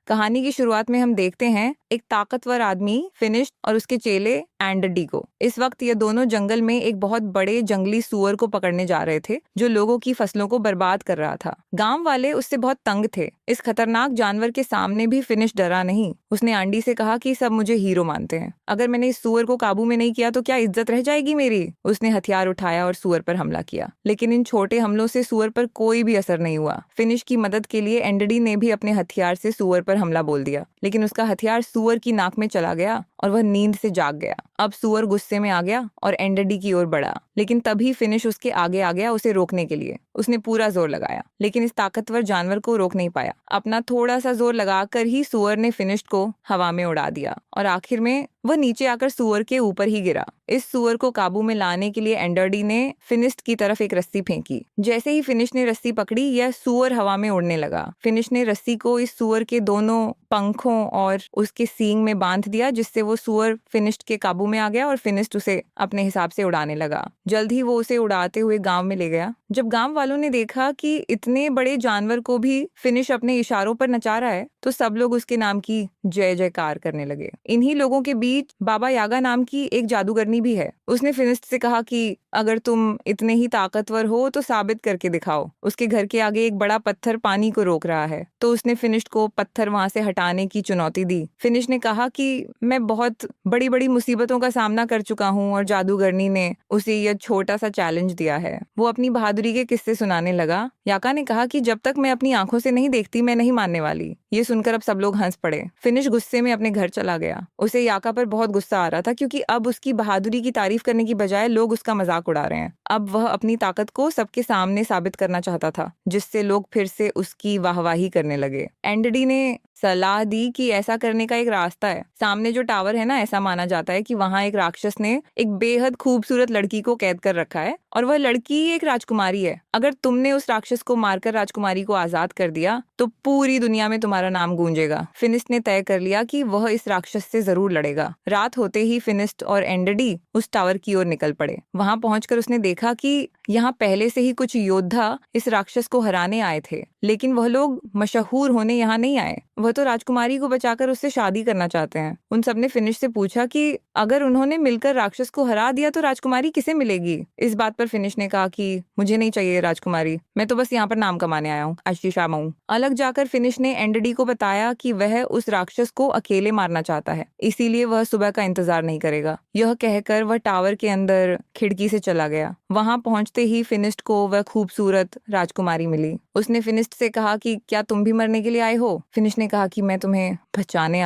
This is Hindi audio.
कहानी की शुरुआत में हम देखते हैं एक ताकतवर आदमी फिनिश और उसके चेले एंडरडी को। इस वक्त ये दोनों जंगल में एक बहुत बड़े जंगली सूअर को पकड़ने जा रहे थे जो लोगों की फसलों को बर्बाद कर रहा था। गांव वाले उससे बहुत तंग थे। इस खतरनाक जानवर के सामने भी फिनिश डरा नहीं। उसने आंडी से कहा कि सब मुझे हीरो मानते हैं, अगर मैंने इस सूअर को काबू में नहीं किया तो क्या इज्जत रह जाएगी मेरी। उसने हथियार उठाया और सूअर पर हमला किया, लेकिन इन छोटे हमलों से सूअर पर कोई भी असर नहीं हुआ। फिनिश की मदद के लिए एंडरडी ने भी अपने हथियार से सूअर पर हमला बोल दिया, लेकिन उसका हथियार सूअर की नाक में चला गया और वह नींद से जाग गया। अब सूअर गुस्से में आ गया और एंडरडी की ओर बढ़ा, लेकिन तभी फिनिश उसके आगे आ गया उसे रोकने के लिए। उसने पूरा जोर लगाया, लेकिन इस ताकतवर जानवर को रोक नहीं पाया। अपना थोड़ा सा जोर लगाकर ही सूअर ने फिनिश को हवा में उड़ा दिया और आखिर में वह नीचे आकर सूअर के ऊपर ही गिरा। इस सूअर को काबू में लाने के लिए एंडरडी ने फिनिश की तरफ एक रस्सी फेंकी। जैसे ही फिनिश ने रस्सी पकड़ी, यह सूअर हवा में उड़ने लगा। फिनिश ने रस्सी को इस सूअर के दोनों पंखों और उसके सींग में बांध दिया, जिससे वो सूअर फिनिश के काबू में आ गया और फिनिश उसे अपने हिसाब से उड़ाने लगा। जल्द ही वो उसे उड़ाते हुए गांव में ले गया। जब गांव वालों ने देखा कि इतने बड़े जानवर को भी फिनिश अपने इशारों पर नचा रहा है, तो सब लोग उसके नाम की जय जयकार करने लगे। इन्हीं लोगों के बीच बाबा यागा नाम की एक जादूगरनी भी है। उसने फिनिश से कहा कि अगर तुम इतने ही ताकतवर हो तो साबित करके दिखाओ। उसके घर के आगे एक बड़ा पत्थर पानी को रोक रहा है, तो उसने फिनिश को पत्थर वहां से हटाने की चुनौती दी। फिनिश ने कहा कि मैं बहुत बड़ी बड़ी मुसीबतों का सामना कर चुका हूँ, और जादूगरनी ने उसे यह छोटा सा चैलेंज दिया है। वो अपनी बहादुरी के किस्से सुनाने लगा। याका ने कहा कि जब तक मैं अपनी आंखों से नहीं देखती मैं नहीं मानने वाली। ये सुनकर अब सब लोग हंस पड़े। फिनिश गुस्से में अपने घर चला गया। उसे याका पर बहुत गुस्सा आ रहा था, क्योंकि अब उसकी बहादुरी की तारीफ करने की बजाय लोग उसका मजाक उड़ा रहे हैं। अब वह अपनी ताकत को सबके सामने साबित करना चाहता था, जिससे लोग फिर से उसकी वाहवाही करने लगे। एंडरडी ने सलाह दी कि ऐसा करने का एक रास्ता है। सामने जो टावर है ना, ऐसा माना जाता है कि वहां एक राक्षस ने एक बेहद खूबसूरत लड़की को कैद कर रखा है, और वह लड़की एक राजकुमारी है। अगर तुमने उस राक्षस को मारकर राजकुमारी को आजाद कर दिया तो पूरी दुनिया में तुम्हारा नाम गूंजेगा। फिनिश ने तय कर लिया कि वह इस राक्षस से जरूर लड़ेगा। रात होते ही फिनिश और एंडरडी उस टावर की ओर निकल पड़े। वहां पहुंचकर उसने देखा कि यहाँ पहले से ही कुछ योद्धा इस राक्षस को हराने आए थे, लेकिन वह लोग मशहूर होने यहाँ नहीं आए। वह तो राजकुमारी को बचाकर उससे शादी करना चाहते हैं। उन सब ने फिनिश से पूछा कि अगर उन्होंने मिलकर राक्षस को हरा दिया तो राजकुमारी किसे मिलेगी। इस बात पर फिनिश ने कहा कि मुझे नहीं चाहिए राजकुमारी, मैं तो बस यहाँ पर नाम कमाने आया हूँ, आशीषा हूँ। अलग जाकर फिनिश ने एंडरडी को बताया कि वह उस राक्षस को अकेले मारना चाहता है, इसीलिए वह सुबह का इंतजार नहीं करेगा। यह कहकर वह टावर के अंदर खिड़की से चला गया। वहां पहुंचते ही फिनिश को वह खूबसूरत राजकुमारी मिली। उसने फिनिश से कहा कि क्या तुम भी मरने के लिए आए हो। फिनिश ने कहा कि मैं तुम्हें बचाने आया